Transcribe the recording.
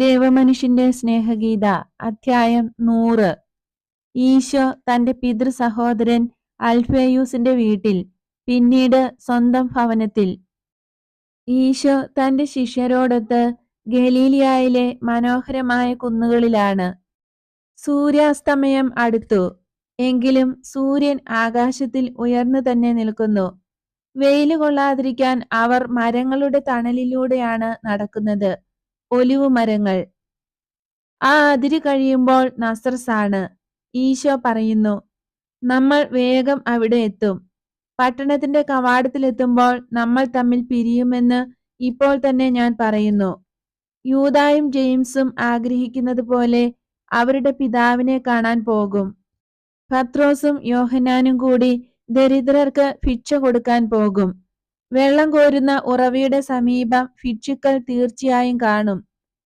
ദേവമനുഷ്യന്റെ സ്നേഹഗീത അധ്യായം 100. ഈശോ തന്റെ പിതൃ സഹോദരൻ അൽഫേയൂസിന്റെ വീട്ടിൽ, പിന്നീട് സ്വന്തം ഭവനത്തിൽ. ഈശോ തന്റെ ശിഷ്യരോടൊത്ത് ഗലീലിയായിലെ മനോഹരമായ കുന്നുകളിലാണ്. സൂര്യാസ്തമയം അടുത്തു. എങ്കിലും സൂര്യൻ ആകാശത്തിൽ ഉയർന്നു തന്നെ നിൽക്കുന്നു. വെയില് കൊള്ളാതിരിക്കാൻ അവർ മരങ്ങളുടെ തണലിലൂടെയാണ് നടക്കുന്നത്. ഒലിവുമരങ്ങൾ. ആ അതിര് കഴിയുമ്പോൾ നസ്രസാണ്. ഈശോ പറയുന്നു, നമ്മൾ വേഗം അവിടെ എത്തും. പട്ടണത്തിന്റെ കവാടത്തിലെത്തുമ്പോൾ നമ്മൾ തമ്മിൽ പിരിയുമെന്ന് ഇപ്പോൾ തന്നെ ഞാൻ പറയുന്നു. യൂദായും ജെയിംസും ആഗ്രഹിക്കുന്നത് പോലെ അവരുടെ പിതാവിനെ കാണാൻ പോകും. പത്രോസും യോഹന്നാനും കൂടി ദരിദ്രർക്ക് ഭിക്ഷ കൊടുക്കാൻ പോകും. വെള്ളം കോരുന്ന ഉറവയുടെ സമീപം ഭിക്ഷുക്കൾ തീർച്ചയായും കാണും.